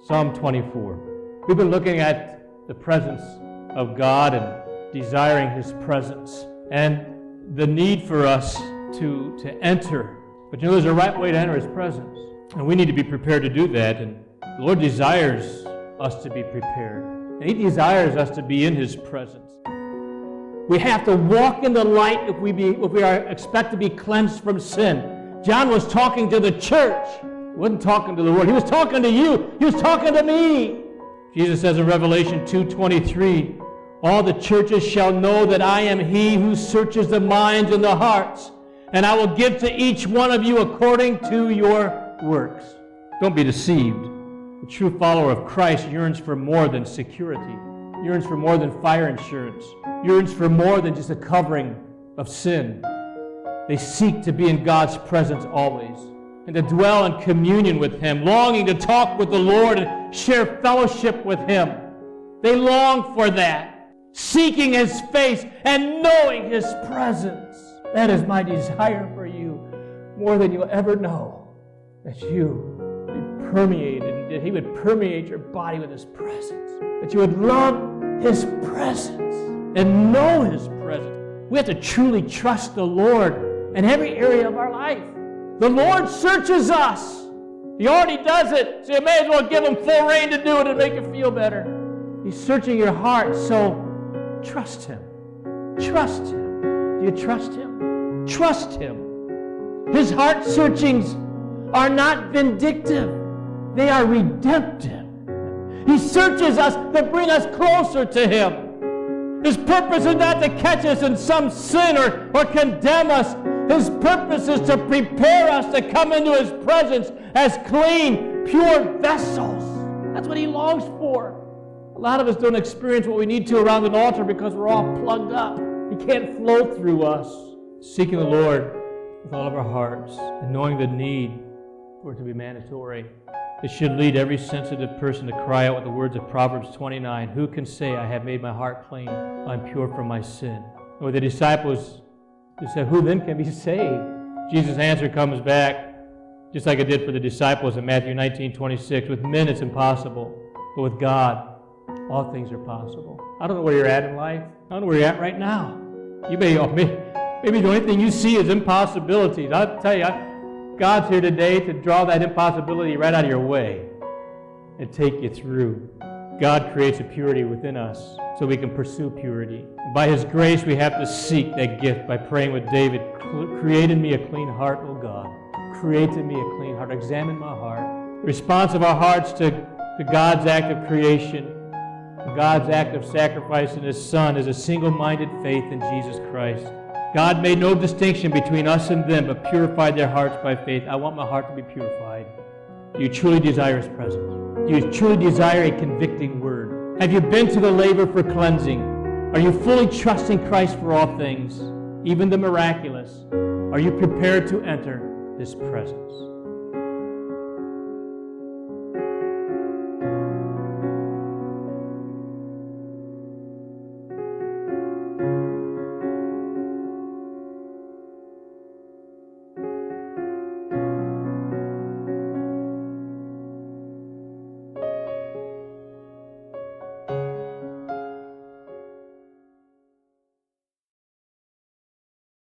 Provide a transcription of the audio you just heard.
Psalm 24. We've been looking at the presence of God and desiring His presence and the need for us to enter. But there's a right way to enter His presence. And we need to be prepared to do that. And the Lord desires us to be prepared. And He desires us to be in His presence. We have to walk in the light if we expect to be cleansed from sin. John was talking to the church. He wasn't talking to the world. He was talking to you. He was talking to me. Jesus says in Revelation 2:23, all the churches shall know that I am He who searches the minds and the hearts, and I will give to each one of you according to your works. Don't be deceived. The true follower of Christ yearns for more than security, yearns for more than fire insurance, yearns for more than just a covering of sin. They seek to be in God's presence always and to dwell in communion with Him, longing to talk with the Lord and share fellowship with Him. They long for that, seeking His face and knowing His presence. That is my desire for you, more than you'll ever know, that you be permeated, that He would permeate your body with His presence, that you would love His presence and know His presence. We have to truly trust the Lord in every area of our life. The Lord searches us. He already does it, so you may as well give Him full reign to do it and make you feel better. He's searching your heart, so trust Him. Trust Him. Do you trust Him? Trust Him. His heart searchings are not vindictive. They are redemptive. He searches us to bring us closer to Him. His purpose is not to catch us in some sin or condemn us. His purpose is to prepare us to come into His presence as clean, pure vessels. That's what He longs for. A lot of us don't experience what we need to around an altar because we're all plugged up. He can't flow through us. Seeking the Lord with all of our hearts and knowing the need for it to be mandatory. It should lead every sensitive person to cry out with the words of Proverbs 29, who can say, I have made my heart clean, I'm pure from my sin. And with the disciples, they said, who then can be saved? Jesus' answer comes back, just like it did for the disciples in Matthew 19:26. With men it's impossible, but with God, all things are possible. I don't know where you're at in life. I don't know where you're at right now. Maybe the only thing you see is impossibilities. I'll tell you, God's here today to draw that impossibility right out of your way and take you through. God creates a purity within us so we can pursue purity. By His grace, we have to seek that gift by praying with David, create in me a clean heart, O God. Create in me a clean heart. Examine my heart. The response of our hearts to God's act of creation, God's act of sacrifice in His Son, is a single-minded faith in Jesus Christ. God made no distinction between us and them, but purified their hearts by faith. I want my heart to be purified. Do you truly desire His presence? Do you truly desire a convicting word? Have you been to the labor for cleansing? Are you fully trusting Christ for all things, even the miraculous? Are you prepared to enter His presence?